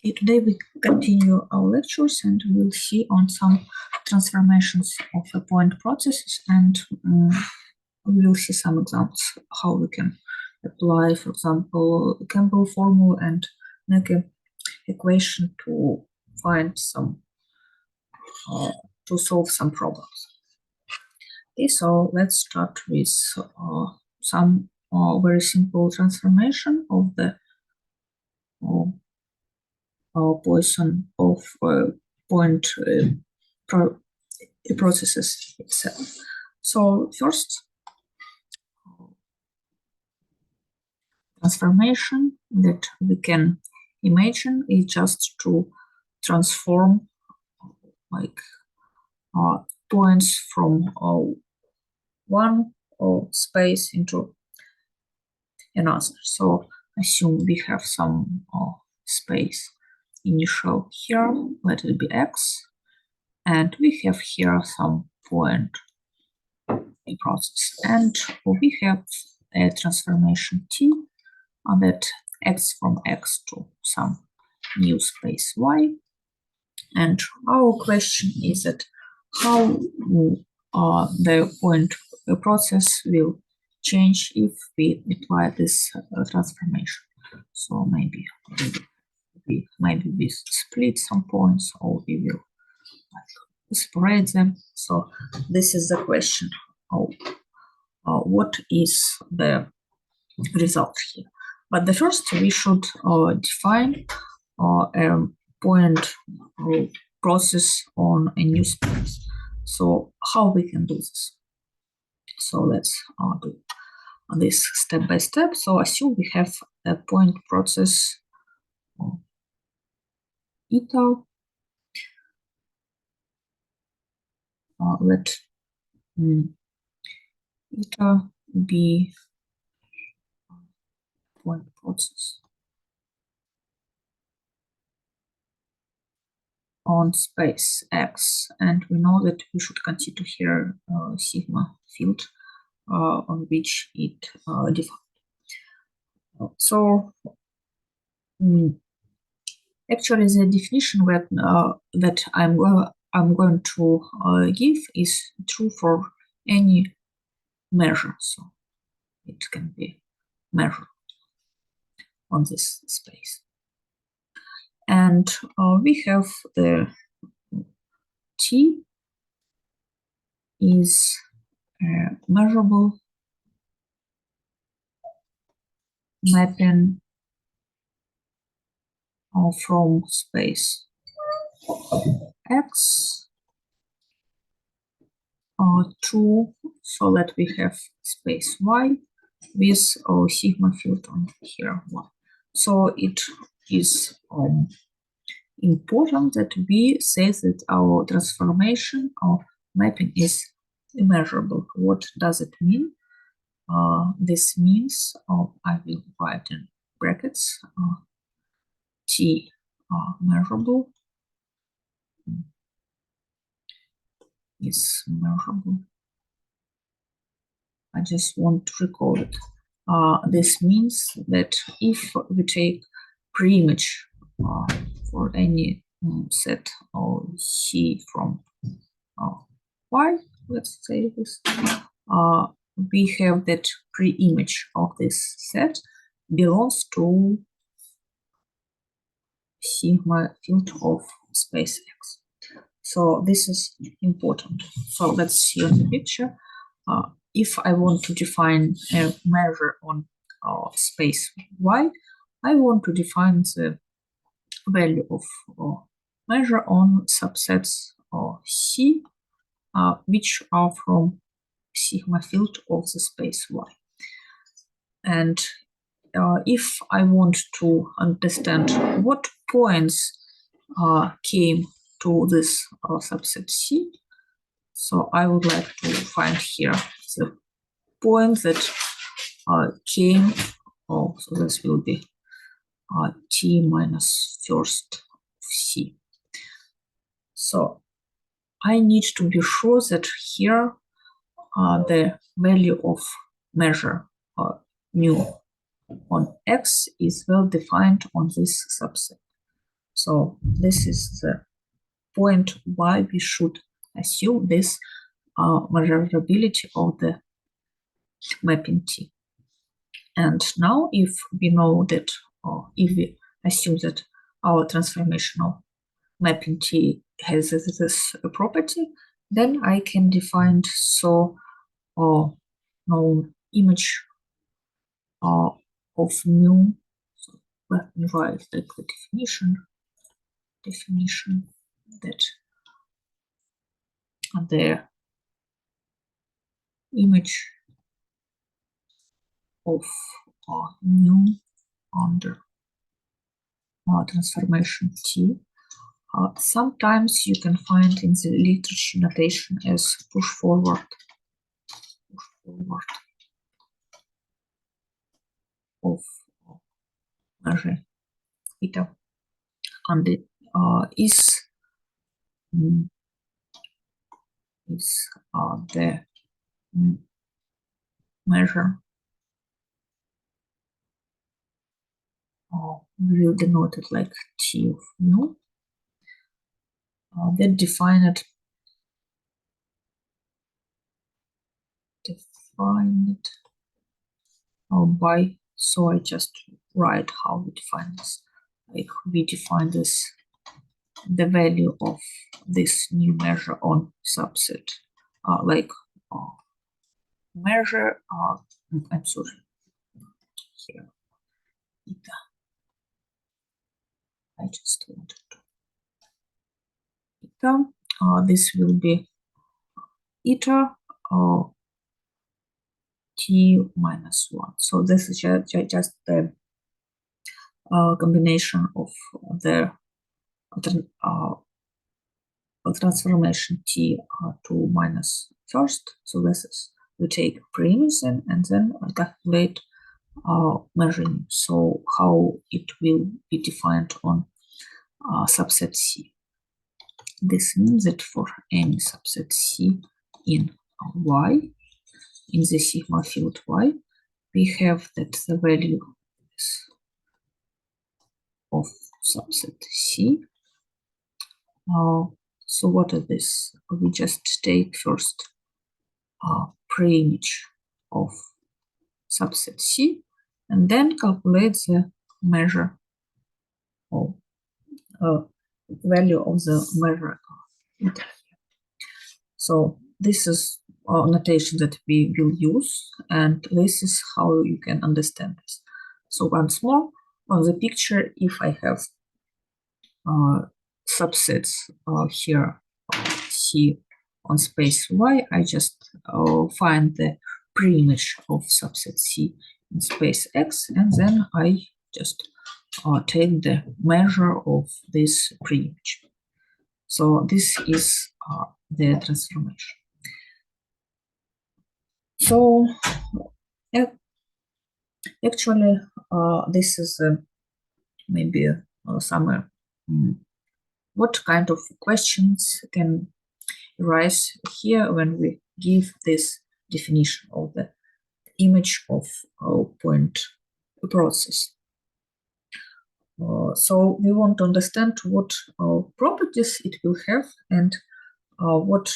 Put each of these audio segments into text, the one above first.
Today we continue our lectures and we'll see on some transformations of the point processes, and we will see some examples how we can apply, for example, Campbell formula and make an equation to find some to solve some problems. Okay, so let's start with some very simple transformation of the Poisson of point processes itself. So first transformation that we can imagine is just to transform like points from one space into another. So assume we have some space initial here, let it be x, and we have here some point process, and we have a transformation t that x from x to some new space y. And our question is that how the point process will change if we apply this transformation. So maybe we split some points, or we will separate them. So this is the question. What is the result here? But the first we should define a point process on a new space. So how we can do this? So let's do this step by step. So assume we have a point process eta. Let eta be point process on space X, and we know that we should consider here sigma field on which it defined. So actually the definition that I'm going to give is true for any measure. So it can be measured on this space. And we have the T is measurable mapping from space X to, so that we have space Y with sigma field on here Y. So it is important that we say that our transformation of mapping is immeasurable. What does it mean? This means I will write in brackets T measurable is measurable. I just want to record it. This means that if we take pre-image for any set of C from Y, let's say this, we have that pre-image of this set belongs to sigma field of space X. So this is important. So let's see on the picture. If I want to define a measure on space Y, I want to define the value of measure on subsets C, which are from sigma field of the space Y. And if I want to understand what points came to this subset C, so I would like to find here the point that came, so this will be T minus first C. So I need to be sure that here the value of measure mu on X is well defined on this subset. So this is the point why we should assume this measurability of the mapping T. And now if we know that, or if we assume that our transformational mapping T has this property, then I can define known image of mu. So let me write the definition that the image of mu under transformation T. Sometimes you can find in the literature notation as push forward of measure theta, and it is the measure we will denote it like T of mu. That defined by, so I just write how we define this. Like we define this, the value of this new measure on subset, measure, I'm sorry, here, eta. I just wanted to eta. This will be eta T minus 1. So this is just the combination of the transformation T to minus first. So this is, we take premise and then calculate measuring. So how it will be defined on subset C. This means that for any subset C in Y, in the sigma field Y, we have that the value of subset C. So what is this? We just take first preimage of subset C and then calculate the measure of value of the measure. So this is notation that we will use, and this is how you can understand this. So once more, on the picture, if I have subsets here C on space Y, I just find the preimage of subset C in space X, and then I just take the measure of this preimage. So this is the transformation. So actually, this is maybe somewhere. What kind of questions can arise here when we give this definition of the image of point process? So we want to understand what properties it will have and what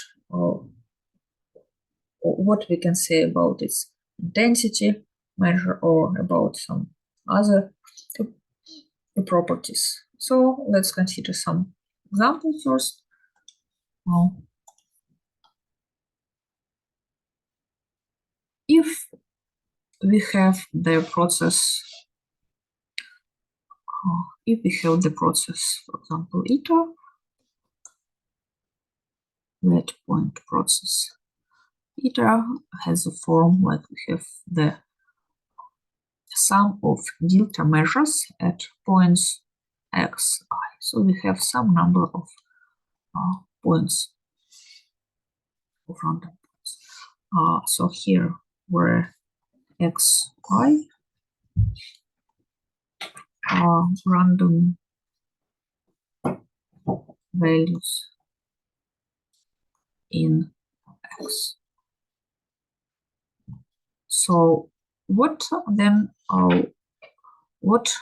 we can say about its intensity measure or about some other properties. So let's consider some examples first. If we have the process, for example, eta, that point process eta has a form like we have the sum of delta measures at points x, I. So we have some number of points of random points. So here where x, I are random values in x. So what then? What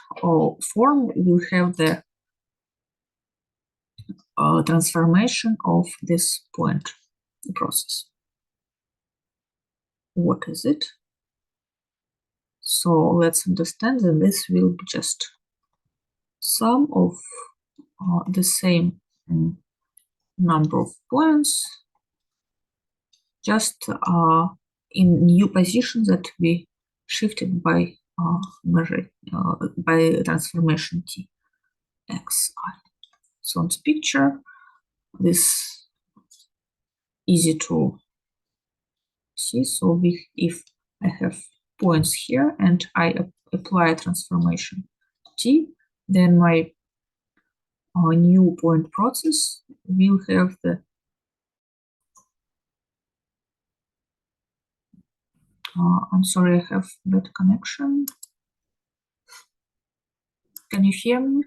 form will have the transformation of this point process. What is it? So let's understand that this will be just sum of the same number of points, just in new position that we shifted by measure by transformation t xi. So on this picture, this easy to see. So if I have points here and I apply a transformation t, then my new point process will have the I'm sorry, I have bad connection. Can you hear me?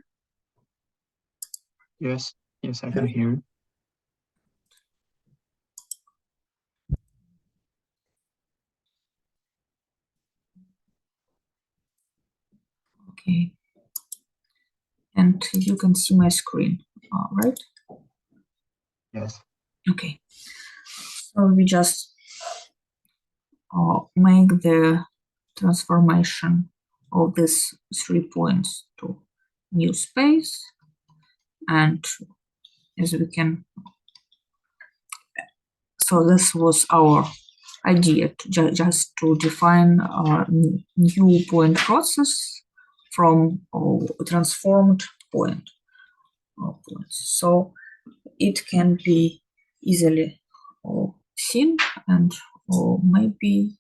Yes, I can hear you. Okay. And you can see my screen, right? Yes. Okay. So we just make the transformation of these 3 points to new space, and as we can, so this was our idea, to just to define a new point process from transformed point points. So it can be easily seen, and maybe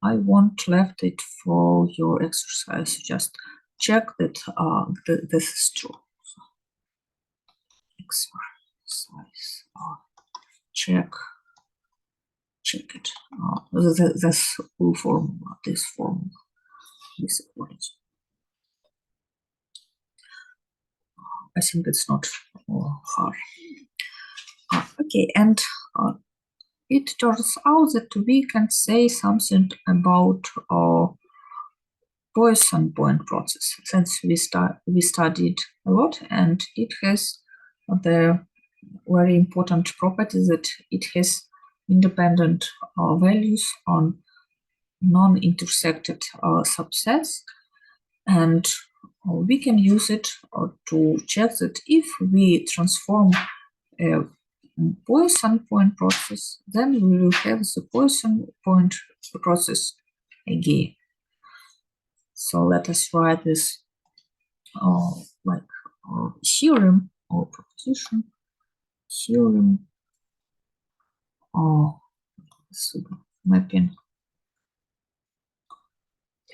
I won't left it for your exercise. Just check that this is true. Exercise. Check it. This formula, this equality. I think it's not hard. Okay, and it turns out that we can say something about Poisson point process, since we studied a lot, and it has the very important property that it has independent values on non-intersected subsets, and we can use it to check that if we transform a Poisson point process, then we will have the Poisson point process again. So let us write this like theorem or proposition, theorem or mapping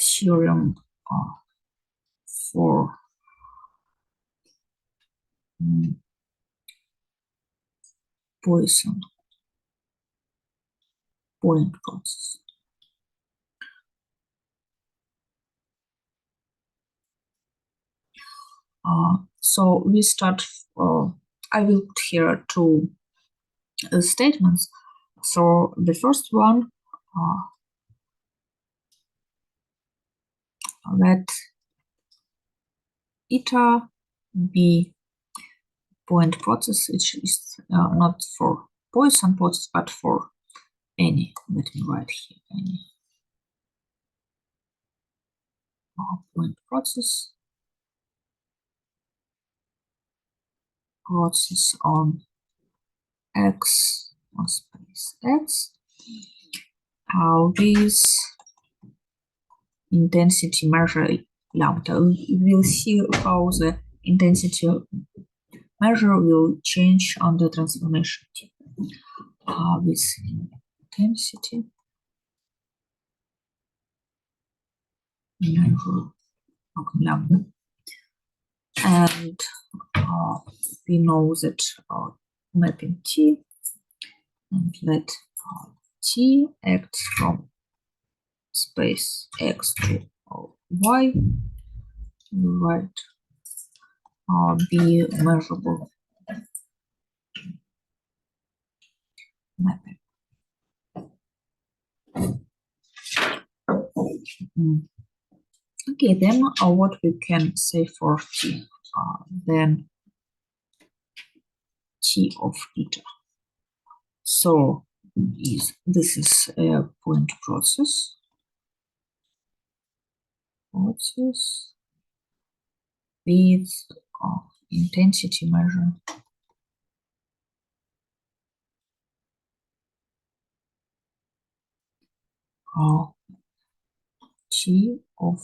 theorem for Poisson point process. So we start, I will put here 2 statements. So the first one, let eta be point process, which is not for Poisson process, but for any. Let me write here any point process on X on space X. With intensity measure lambda. We will see how the intensity measure will change on the transformation t. With intensity measure lambda. And we know that mapping t, and let t acts from space X to Y, right, be measurable mapping. Okay, then what we can say for t, then T of eta. So this is a point process. With intensity measure T of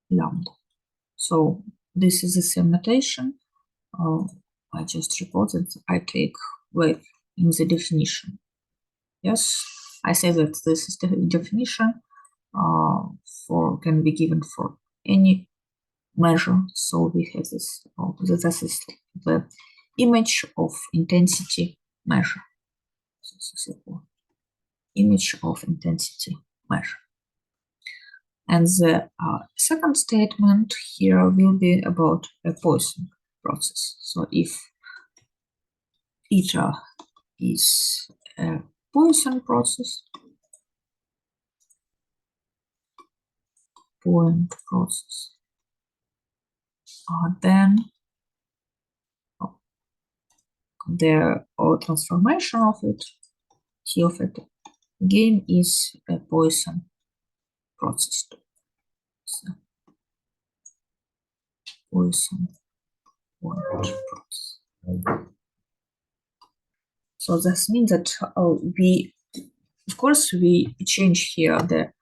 lambda. So this is the same notation. I just reported I take with in the definition. Yes, I say that this is the definition can be given for any measure. So we have this. This is the image of intensity measure. So this is the image of intensity measure. And the second statement here will be about a Poisson process. So if eta is a Poisson process, point process, then the transformation of it, T of it, again is a Poisson process. So, Poisson point process. So this means that of course, we change here the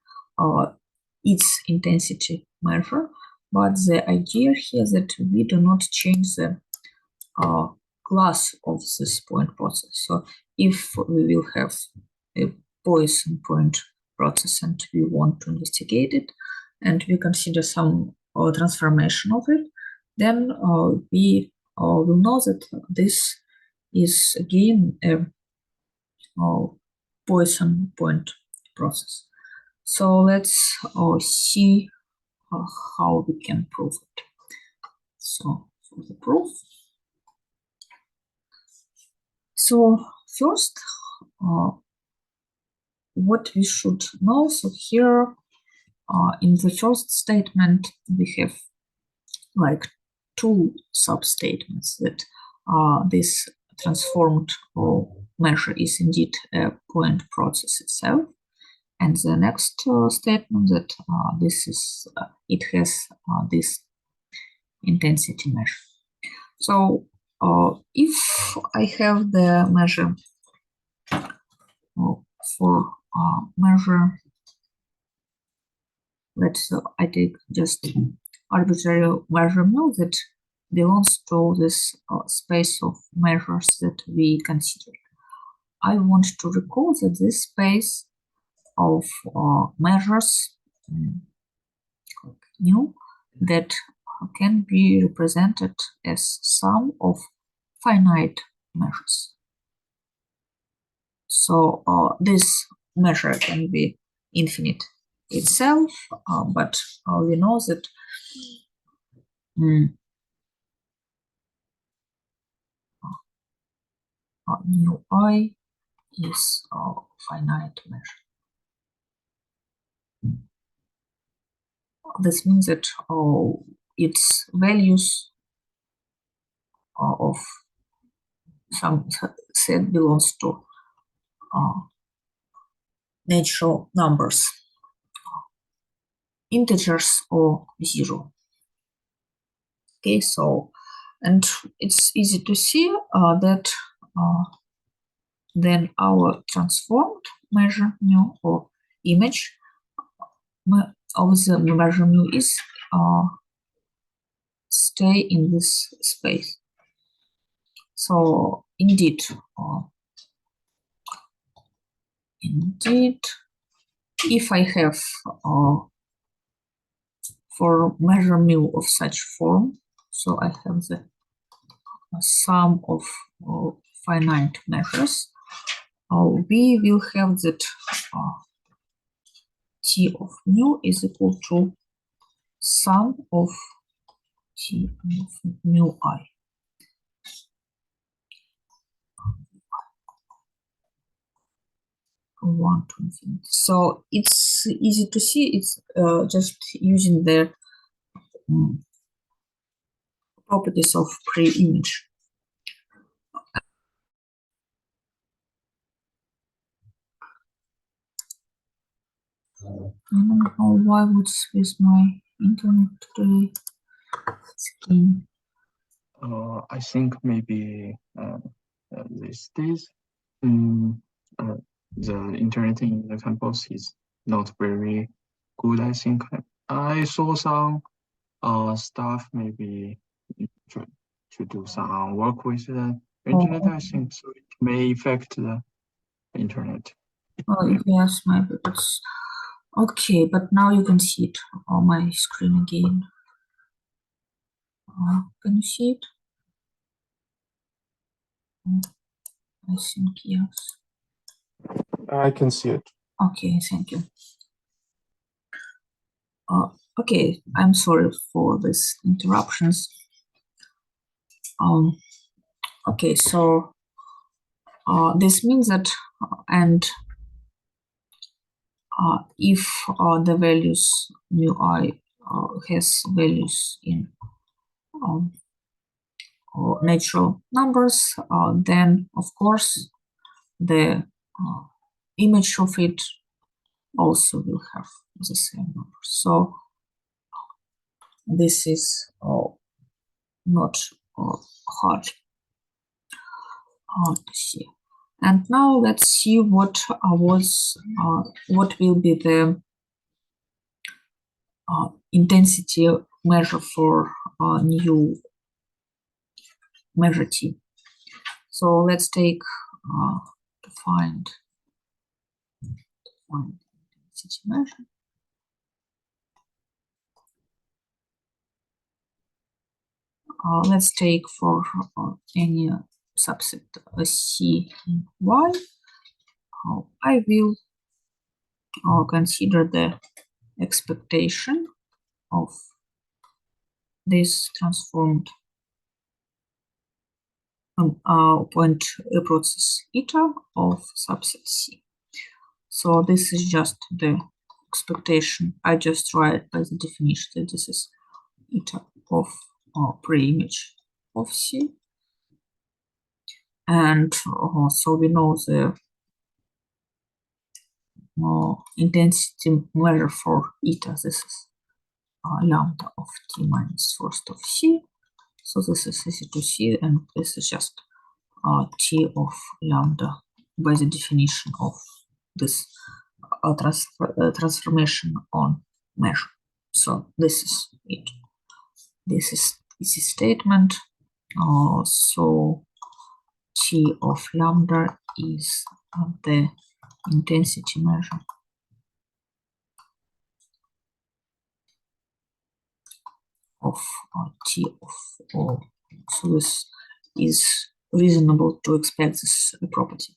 its intensity measure, but the idea here is that we do not change the class of this point process. So if we will have a Poisson point process and we want to investigate it, and we consider some transformation of it, then we will know that this is again a Poisson point process. So let's see how we can prove it. So for the proof, so first, what we should know. So here, in the first statement, we have like two sub-statements that this transformed measure is indeed a point process itself. And the next statement that this is it has this intensity measure. So if I have the measure for measure, let's I take just arbitrary measure mu that belongs to this space of measures that we considered. I want to recall that this space of measures nu that can be represented as sum of finite measures. So this measure can be infinite itself, but we know that nu I is a finite measure. This means that its values of some set belongs to natural numbers, integers or zero. Okay, so and it's easy to see that then our transformed measure mu or image of the measure mu is stay in this space. So indeed, if I have for measure mu of such form, so I have the sum of finite measures, we will have that T of mu is equal to sum of T of mu I. One to infinity. So it's easy to see. It's just using the properties of pre-image. I don't know why what's with my internet today. Skin. I think maybe these days, mm, the internet in the campus is not very good. I think I saw some staff maybe to, to do some work with the internet. I think so it may affect the internet. Oh, yes, maybe it's okay, but now you can see it on my screen again. Can you see it? I think yes. I can see it. Okay, thank you. Okay, I'm sorry for these interruptions. Okay, so this means that and if the values mu I has values in natural numbers, then of course the image of it also will have the same numbers. So this is not hard to see. And now let's see what will be the intensity measure for new measure T. So let's take to find intensity measure. Let's take for any subset C and Y. I will consider the expectation of this transformed point process eta of subset C. So this is just the expectation. I just write by the definition that this is eta of pre-image of C. And so we know the intensity measure for eta. This is lambda of T minus first of C. So this is easy to see, and this is just T of lambda by the definition of this transformation on measure. So this is it. This is easy statement. So T of lambda is the intensity measure of T of O. So this is reasonable to expect this property.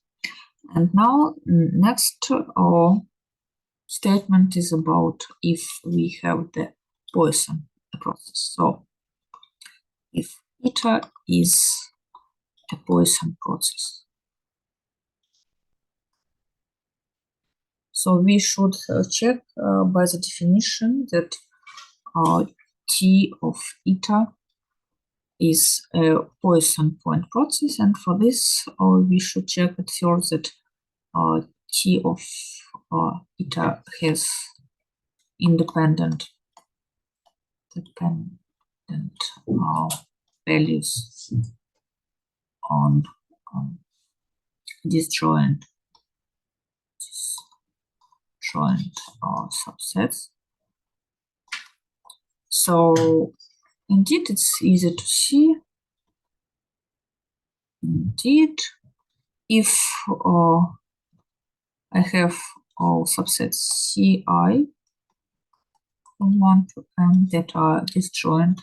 And now next statement is about if we have the Poisson process. So if eta is a Poisson process, so we should check by the definition that T of eta is a Poisson point process, and for this we should check at first that T of eta has independent values on disjoint subsets. So indeed it's easy to see. Indeed, if I have all subsets Ci from 1 to n that are disjoint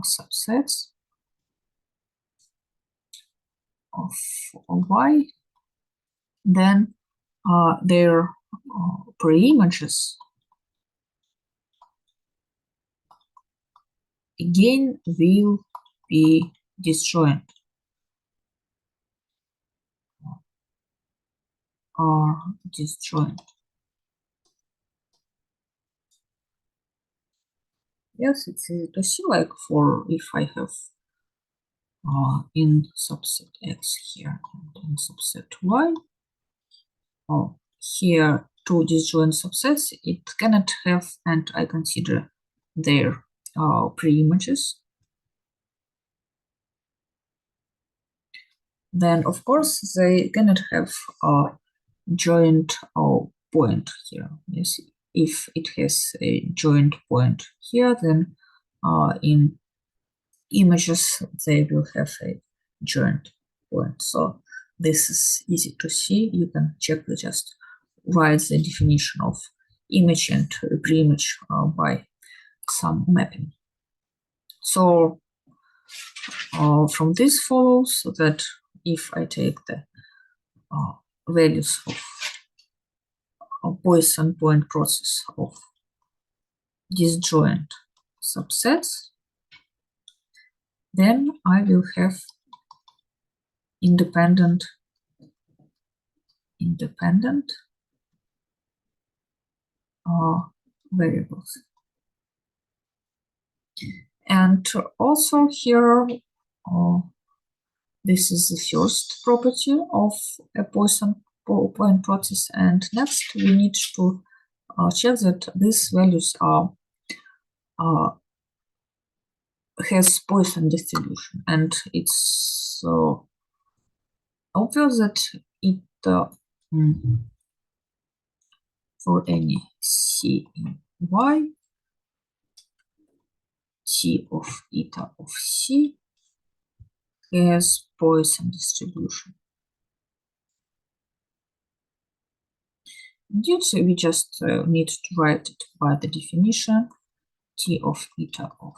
subsets of Y, then their pre-images again will be disjoint or disjoint. Yes, it's easy to see, like for if I have in subset X here and in subset Y, here two disjoint subsets, it cannot have, and I consider their pre-images. Then, of course, they cannot have a joint point here. Yes, if it has a joint point here, then in images they will have a joint point. So this is easy to see. You can check, just write the definition of image and pre-image by some mapping. So from this follows that if I take the values of Poisson point process of disjoint subsets, then I will have independent variables. And also here, this is the first property of a Poisson point process. And next we need to check that these values are has Poisson distribution, and it's obvious that it for any c in y, t of eta of c has Poisson distribution. Indeed, so we just need to write it by the definition. T of eta of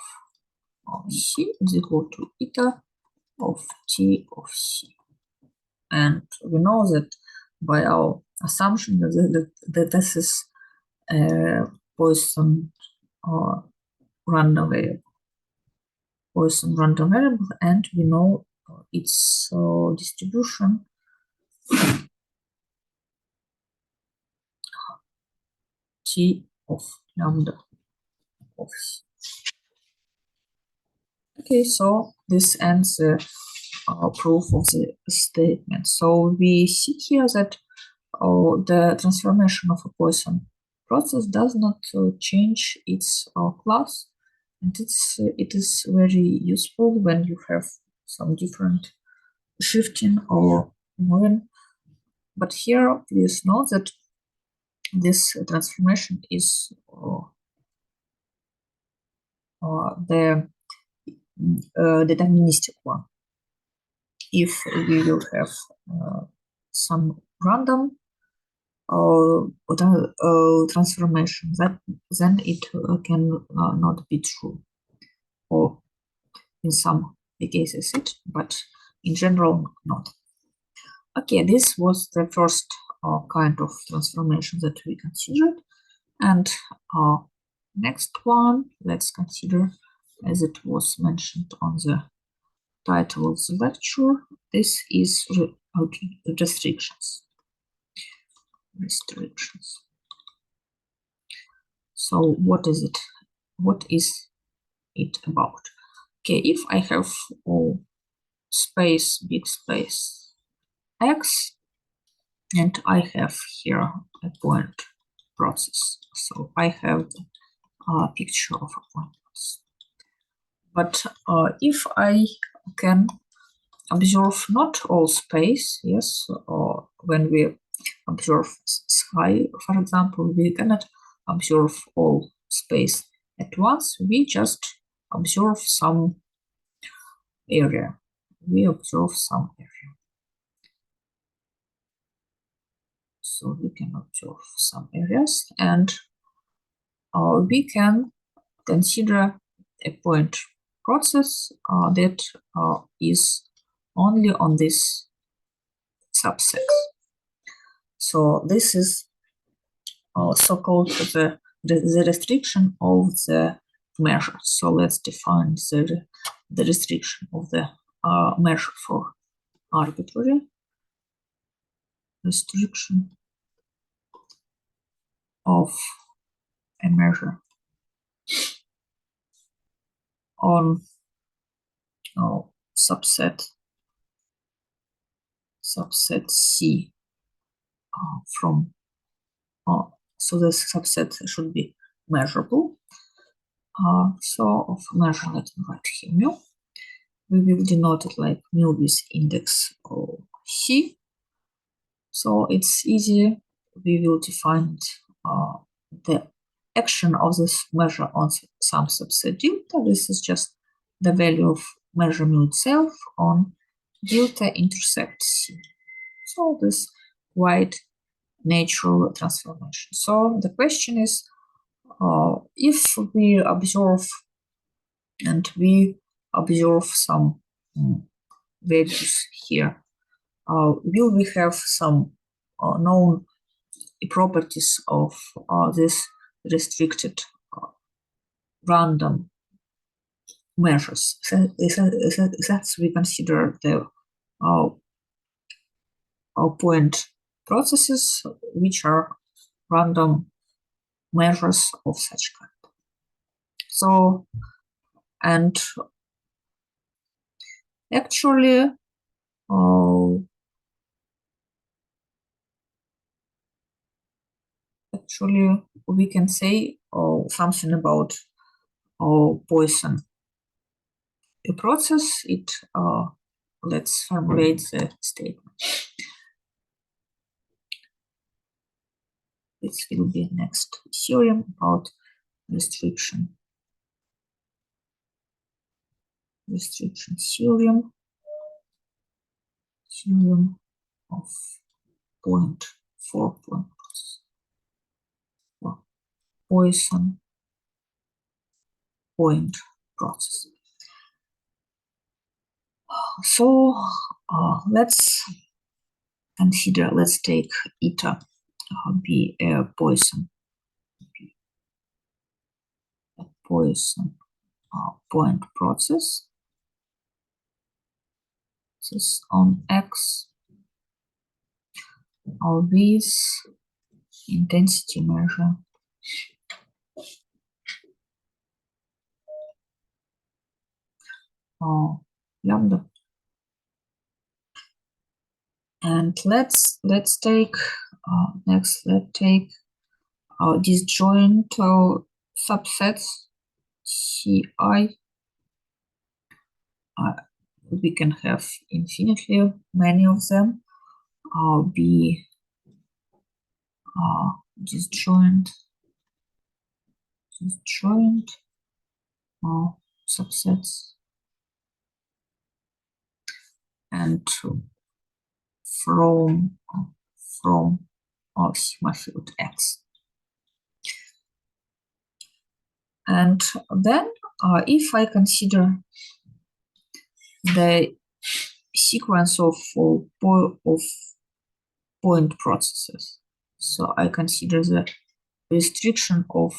c is equal to eta of t of c. And we know that by our assumption that this is a Poisson random variable. Poisson random variable, and we know its distribution t of lambda of c. Okay, so this ends the proof of the statement. So we see here that the transformation of a Poisson process does not change its class, and it is very useful when you have some different shifting or moving. But here, please note that this transformation is the deterministic one. If we will have some random transformation, then it can not be true, or in some cases it, but in general not. Okay, this was the first kind of transformation that we considered, and next one, let's consider, as it was mentioned on the title of the lecture, this is restrictions. So what is it? What is it about? Okay, if I have space, big space X, and I have here a point process. So I have a picture of a point process. But if I can observe not all space, yes, or when we observe sky, for example, we cannot observe all space at once. We just observe some area. We observe some area. So we can observe some areas, and we can consider a point process that is only on this subset. So this is so-called the restriction of the measure. So let's define the restriction of the measure for arbitrary. Restriction of a measure on subset C from So this subset should be measurable. So of measure, let me write here mu. We will denote it like mu with index C. So it's easy. We will define the action of this measure on some subset delta. This is just the value of measure mu itself on delta intersect C. So this quite natural transformation. So the question is, if we observe some values here, will we have some known properties of this restricted random measures? That we consider the point processes which are random measures of such kind. So, and actually, we can say something about Poisson process. Let's formulate the statement. This will be next theorem about restriction theorem of point process. Poisson point process. So let's take eta be a Poisson point process. This is on X with intensity measure lambda. And let's take let's take disjoint subsets Ci. We can have infinitely many of them. Be disjoint subsets, and from sigma field X. And then if I consider the sequence of point processes, so I consider the restriction of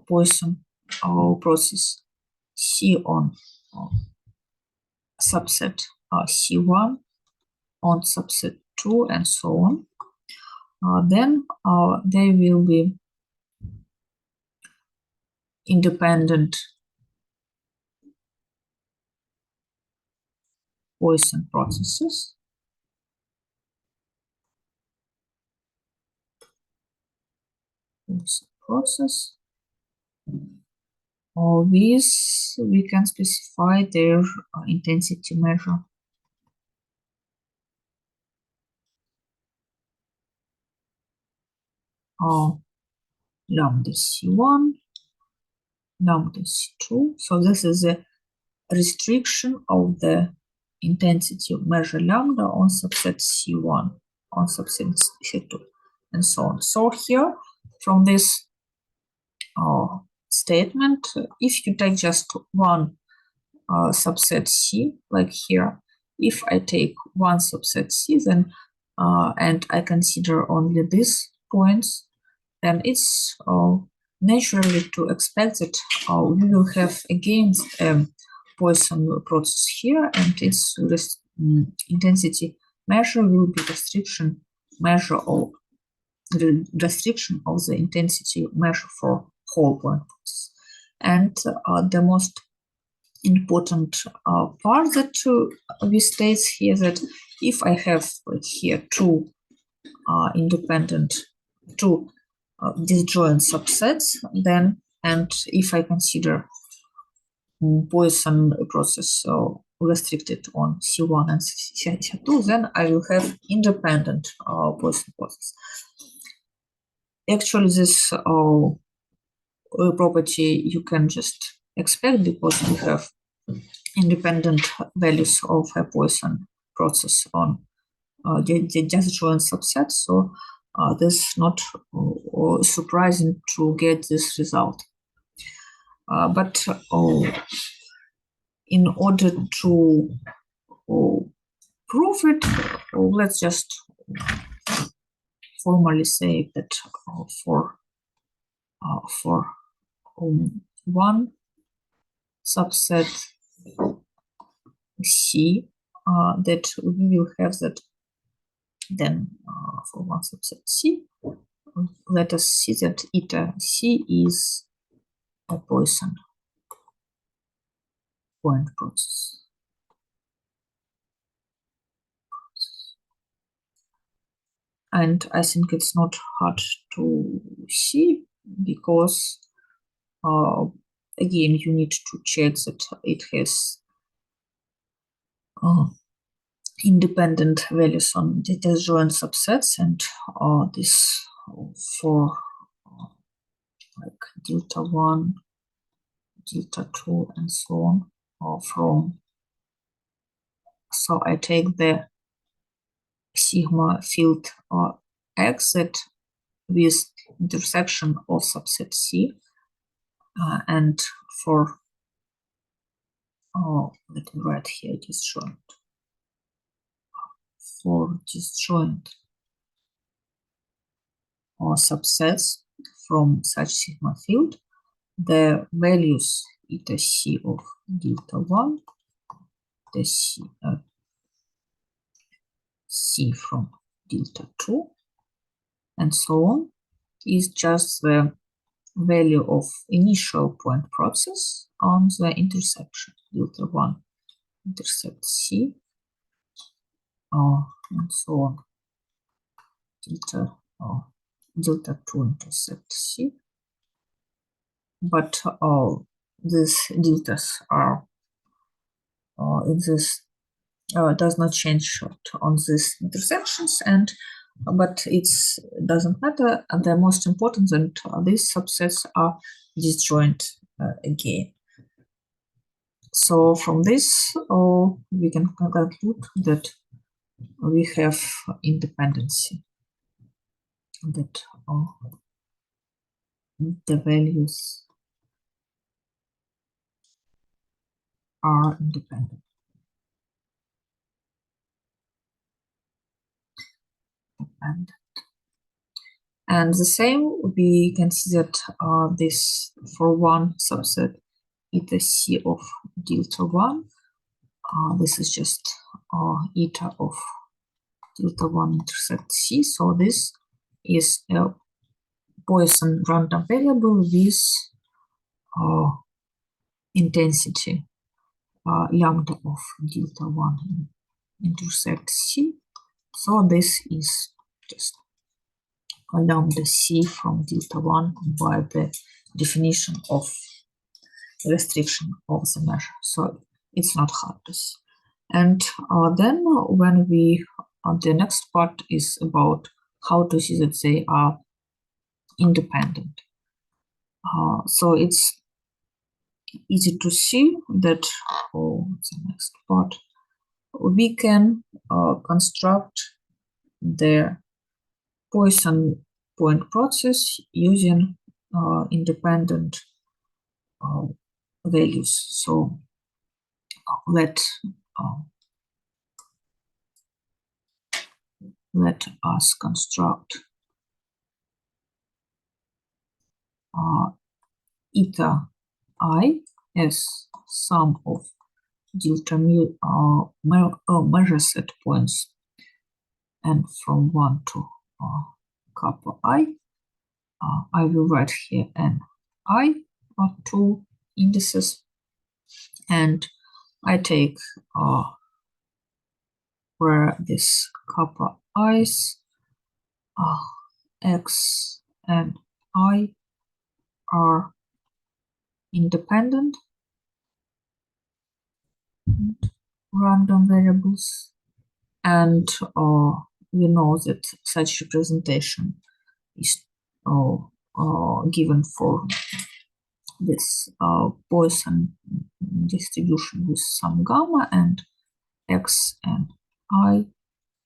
Poisson process C on subset C1, on subset 2, and so on, then there will be independent Poisson processes. Process. These we can specify their intensity measure. Lambda C1, lambda C2. So this is a restriction of the intensity measure lambda on subset C1, on subset C2, and so on. So here, from this statement, if you take just one subset C, like here, if I take one subset C, then and I consider only these points, then it's naturally to expect that we will have again Poisson process here, and its intensity measure will be restriction of the restriction of the intensity measure for whole point process. And the most important part that we state here, that if I have here two disjoint subsets, then, and if I consider Poisson process so restricted on C1 and C2, then I will have independent Poisson process. Actually, this property you can just expect because we have independent values of a Poisson process on the disjoint subset. So this is not surprising to get this result. But in order to prove it, let's just formally say that for one subset C, that we will have that then for one subset C, let us see that eta C is a Poisson point process. And I think it's not hard to see because again, you need to check that it has independent values on the disjoint subsets, and this for like delta 1, delta 2, and so on from. So I take the sigma field X that with intersection of subset C, and for let me write here disjoint. For disjoint or subsets from such sigma field, the values eta C of delta 1, the C from delta 2, and so on, is just the value of initial point process on the intersection. Delta 1 intersect C, and so on. Delta 2 intersect C. But these deltas are does not change on these intersections, and but it doesn't matter. And the most important that these subsets are disjoint again. So from this, we can conclude that we have independency, that the values are independent. And the same, we can see that this for one subset eta C of delta 1. This is just eta of delta 1 intersect C. So this is a Poisson random variable with intensity lambda of delta 1 intersect C. So this is just lambda C from delta 1 by the definition of restriction of the measure. So it's not hard to see. And then when we, the next part is about how to see that they are independent. So it's easy to see that, the next part, we can construct the Poisson point process using independent values. So let us construct eta I as sum of delta mu measure set points and from 1 to kappa I. I will write here n I or 2 indices, and I take where this kappa i's x and I are independent random variables, and we know that such representation is given for this Poisson distribution with some gamma, and x and I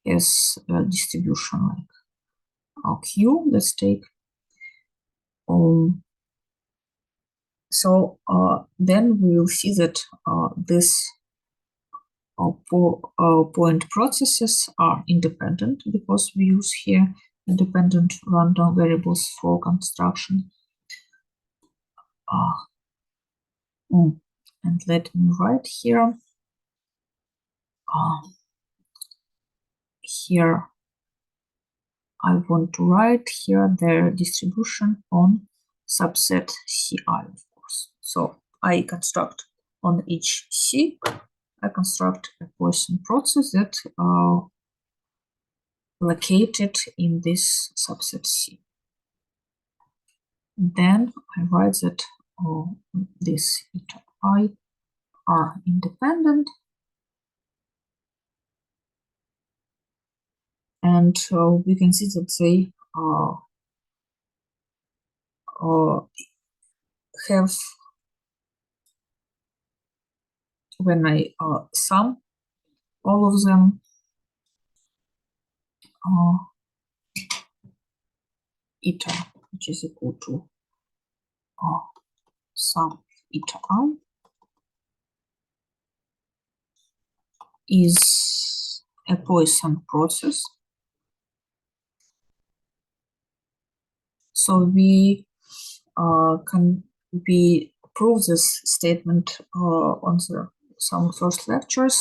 as a distribution like Q. Let's take so then we will see that this point processes are independent because we use here independent random variables for construction. And let me write here. Here I want to write here their distribution on subset Ci, of course. So I construct on each C, I construct a Poisson process that located in this subset C. Then I write that this eta I are independent, and we can see that they have, when I sum all of them, eta, which is equal to sum eta I, is a Poisson process. So we prove this statement on some first lectures,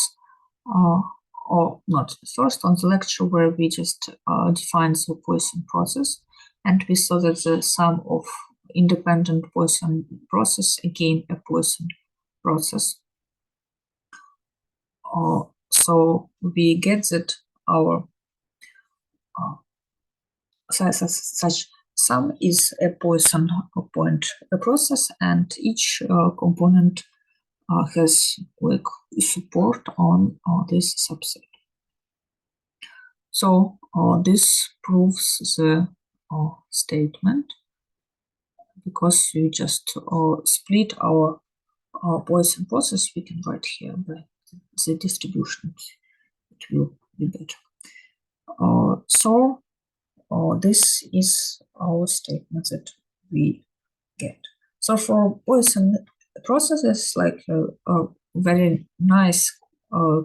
or not first, on the lecture where we just defined the Poisson process, and we saw that the sum of independent Poisson process again a Poisson process. So we get that our such sum is a Poisson point process, and each component has like support on this subset. So this proves the statement, because we just split our Poisson process. We can write here by the distribution. It will be better. So this is our statement that we get. So for Poisson processes, like a very nice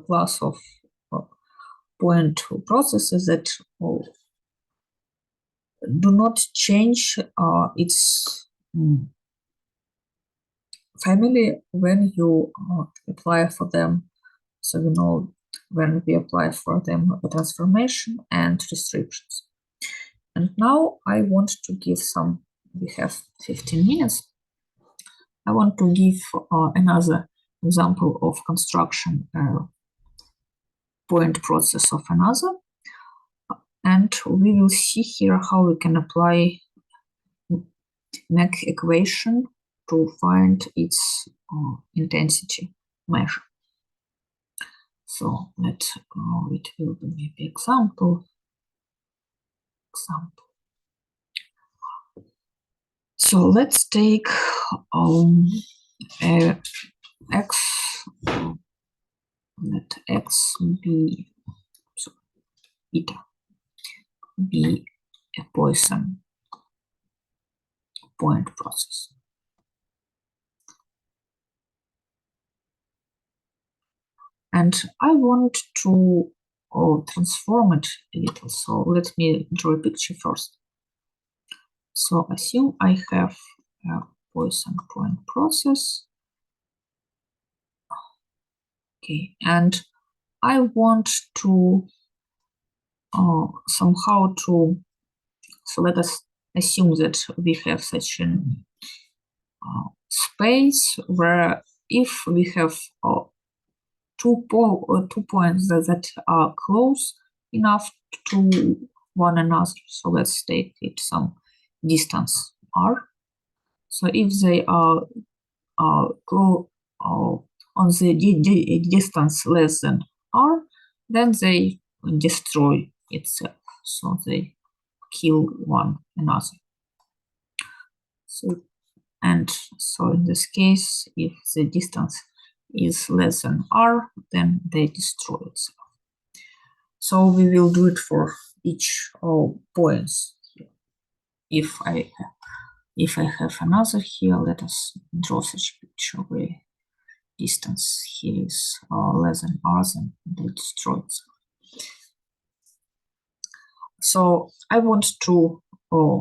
class of point processes that do not change its family when you apply for them. So we know when we apply for them a transformation and restrictions. And now I want to give some, we have 15 minutes. I want to give another example of construction point process of another. And we will see here how we can apply Mach equation to find its intensity measure. So it will be maybe example. So let's take x, let x be, so eta be a Poisson point process. And I want to transform it a little. So let me draw a picture first. So assume I have a Poisson point process. Okay, and I want to somehow to, so let us assume that we have such a space where if we have two points that are close enough to one another, so let's take it some distance R. So if they are close on the distance less than R, then they destroy itself. So they kill one another. So, and so in this case, if the distance is less than R, then they destroy itself. So we will do it for each points. If I have another here, let us draw such a picture where distance here is less than R, then they destroy itself. So I want to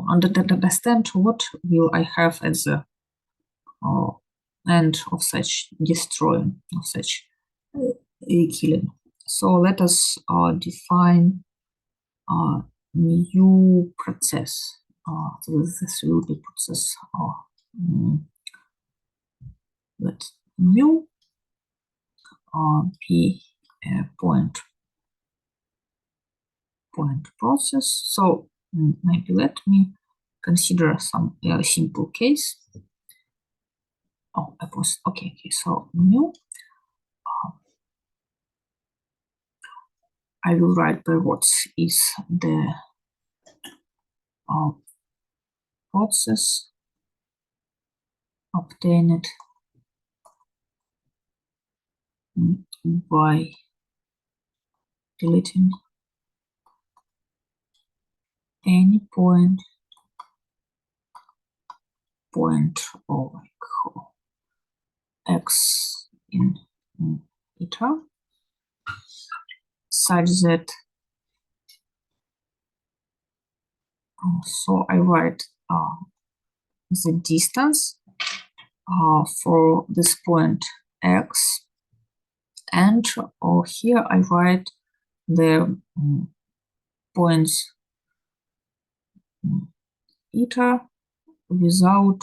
understand what will I have at the end of such destroying, of such killing. So let us define a new process. So this will be process let new be a point process. So maybe let me consider some simple case. Oh, I was okay. So new. I will write by what is the process obtained by deleting any point or like x in eta such that so I write the distance for this point x, and here I write the points eta without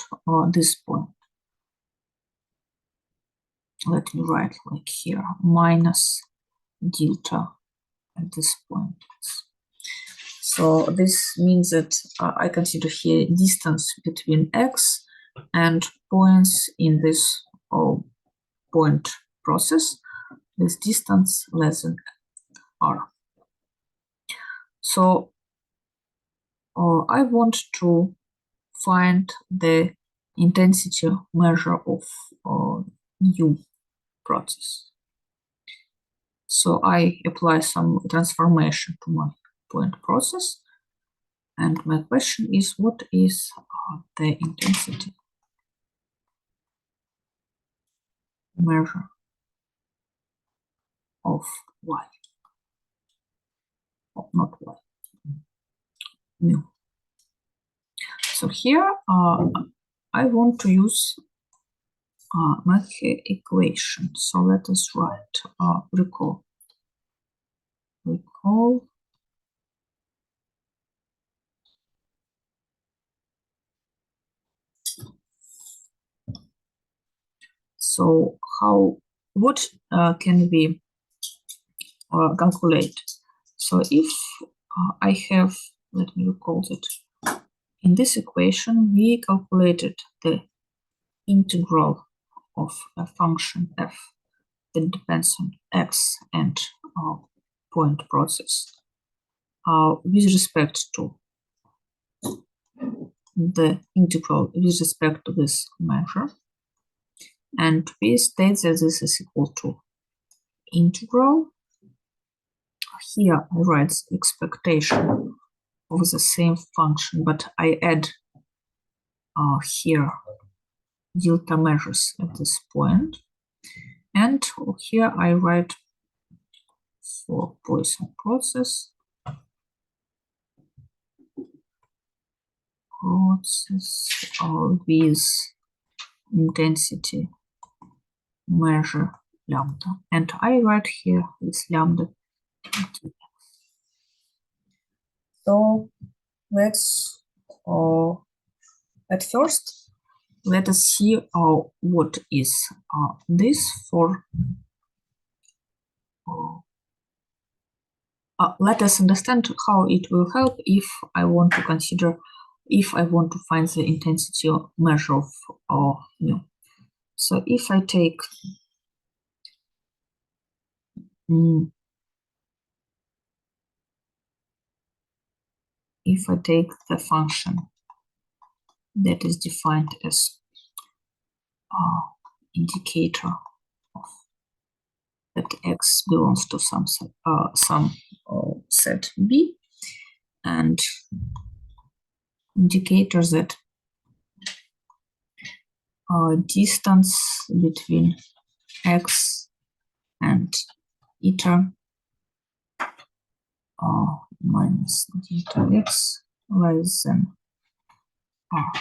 this point. Let me write like here minus delta at this point. So this means that I consider here distance between x and points in this point process, this distance less than r. So I want to find the intensity measure of new process. So I apply some transformation to my point process, and my question is, what is the intensity measure of y? Oh, not y, mu. So here I want to use Mackey equation. So let us write recall. So what can we calculate? So if I have, let me recall that in this equation we calculated the integral of a function f that depends on x and point process with respect to the integral with respect to this measure, and we state that this is equal to integral. Here I write expectation of the same function, but I add here delta measures at this point, and here I write for Poisson process with intensity measure lambda, and I write here this lambda. So let's at first let us see what is this for. Let us understand how it will help if I want to consider if I want to find the intensity measure of mu. So if I take the function that is defined as indicator of that x belongs to some set B, and indicator that distance between x and eta minus delta x less than r.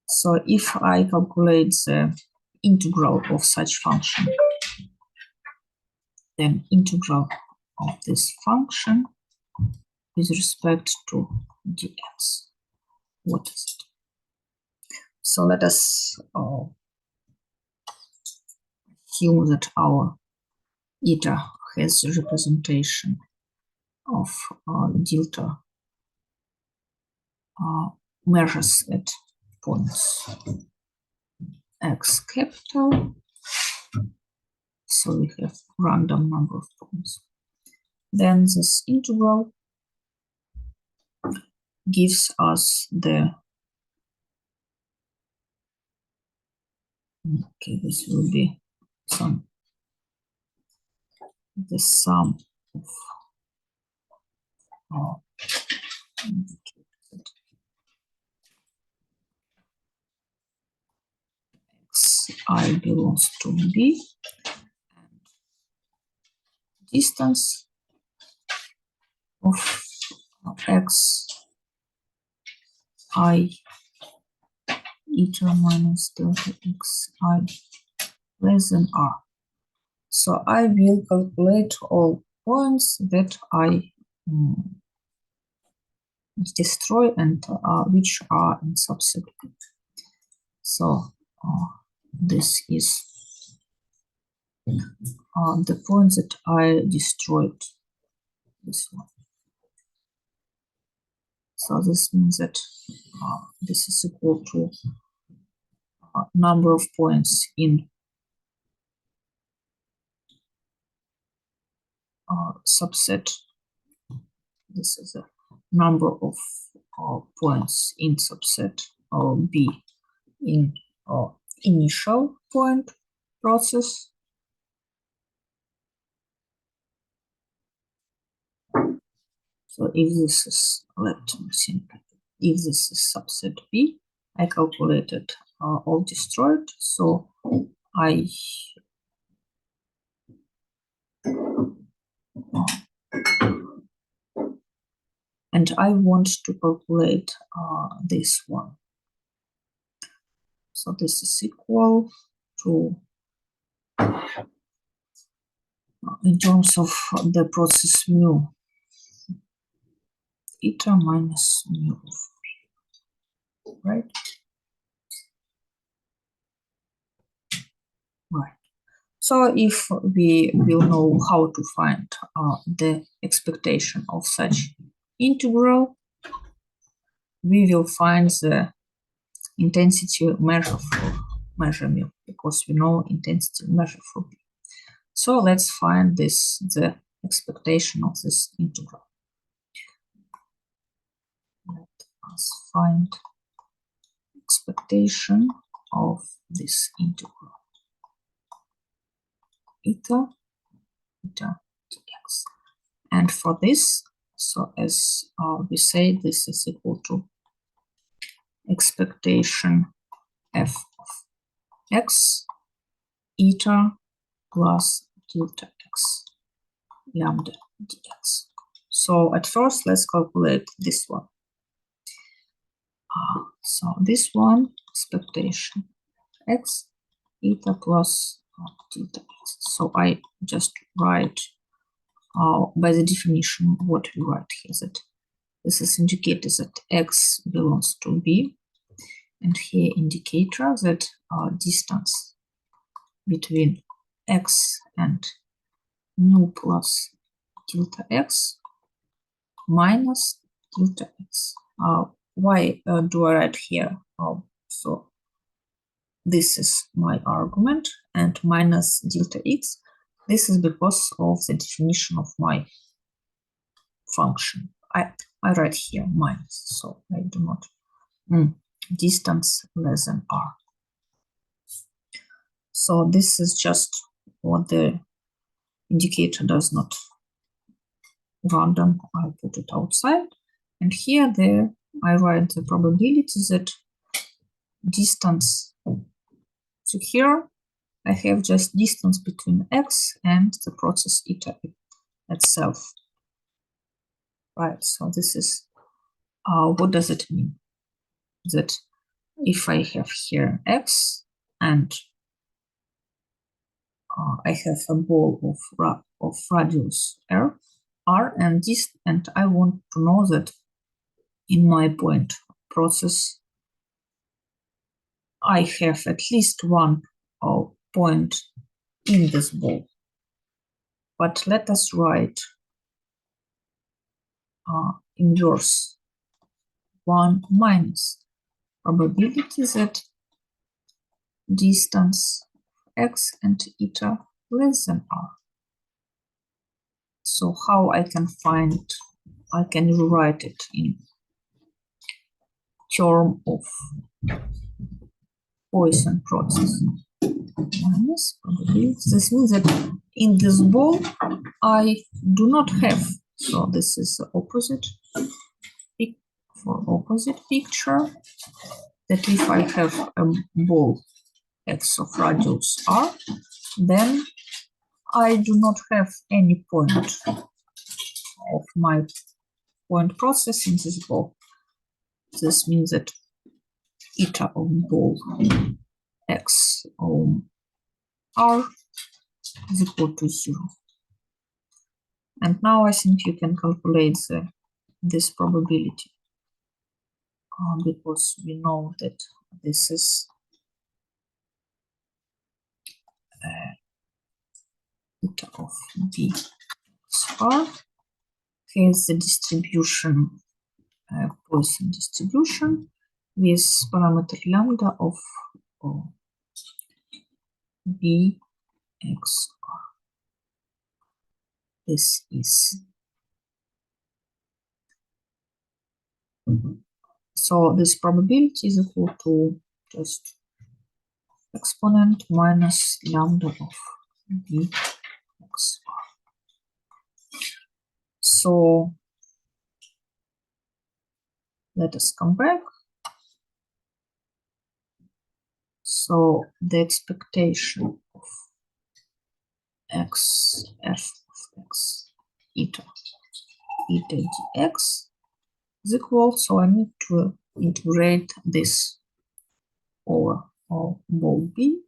So if I calculate the integral of such function, then integral of this function with respect to dx, what is it? So let us assume that our eta has a representation of delta measures at points x capital. So we have random number of points. Then this integral gives us the, okay, this will be the sum of xi belongs to B, and distance of x I eta minus delta x I less than r. So I will calculate all points that I destroy and which are in subset. So this is the points that I destroyed. This one. So this means that this is equal to number of points in subset. This is a number of points in subset B in initial point process. So if this is, let me think, if this is subset B, I calculated all destroyed. So I and I want to calculate this one. So this is equal to, in terms of the process mu, eta minus mu, right? Right. So if we will know how to find the expectation of such integral, we will find the intensity measure for measure mu, because we know intensity measure for B. So let's find this, the expectation of this integral. Let us find expectation of this integral. Eta dx. And for this, so as we say, this is equal to expectation f of x eta plus delta x lambda dx. So at first, let's calculate this one. So this one, expectation x eta plus delta x. So I just write by the definition what we write here, that this is indicated that x belongs to B, and here indicator that distance between x and mu plus tilde x minus tilde x. Why do I write here? So this is my argument, and minus tilde x. This is because of the definition of my function. I write here minus, so I do not distance less than r. So this is just what the indicator does not random. I put it outside, and here I write the probability that distance to here I have just distance between x and the process eta itself. Right, so this is what does it mean? That if I have here x and I have a ball of radius r, and I want to know that in my point process I have at least one point in this ball. But let us write inverse 1 minus probability that distance x and eta less than r. So how I can rewrite it in term of Poisson process minus probability. This means that in this ball I do not have, so this is the opposite picture, that if I have a ball x of radius r, then I do not have any point of my point process in this ball. This means that eta of ball x of r is equal to 0. And now I think you can calculate this probability because we know that this is eta of b r has the distribution, Poisson distribution with parameter lambda of b x r. This is so this probability is equal to just exponent minus lambda of b x r. So let us come back. So the expectation of x f of x eta dx is equal, so I need to integrate this over ball b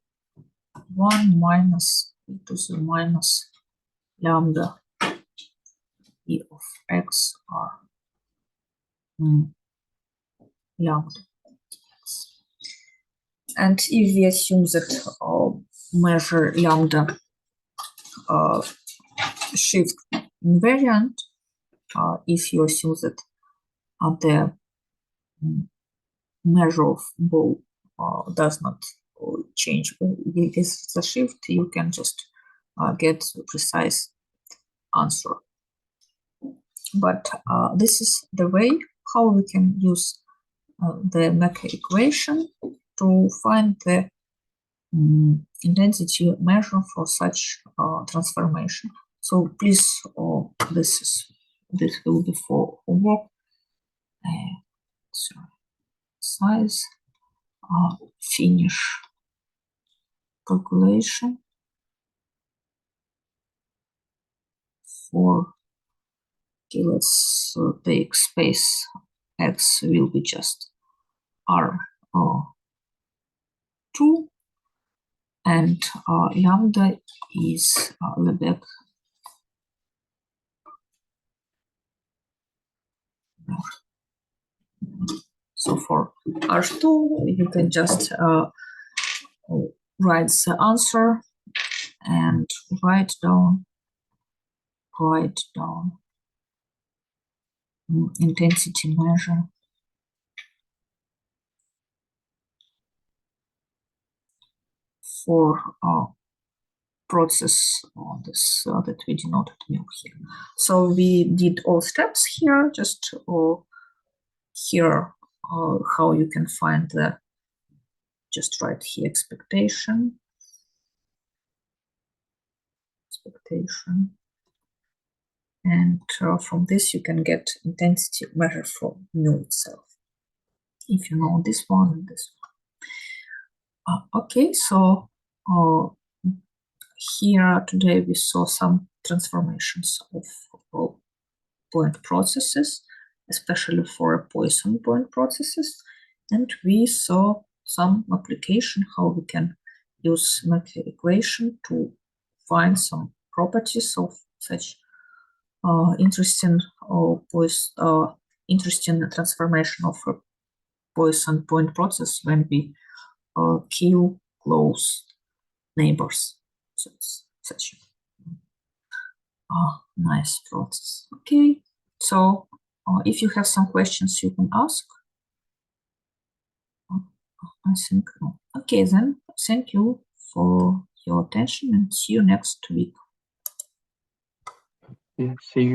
1 minus e to the minus lambda e of x r lambda dx. And if we assume that measure lambda shift invariant, if you assume that the measure of ball does not change with the shift, you can just get a precise answer. But this is the way how we can use the Mecke equation to find the intensity measure for such transformation. So please, this will be for homework. Size finish calculation for, okay, let's take space x will be just r 2 and lambda is Lebesgue. So for R2, you can just write the answer and write down write down intensity measure for process on this that we denoted mu here. So we did all steps here, just here how you can find the, just write here expectation, and from this you can get intensity measure for mu itself, if you know this one and this one. Okay, so here today we saw some transformations of point processes, especially for Poisson point processes, and we saw some application how we can use Merkley equation to find some properties of such interesting transformation of a Poisson point process when we kill close neighbors. So it's such a nice process. Okay, so if you have some questions, you can ask. I think no. Okay, then thank you for your attention and see you next week. Yeah, see you.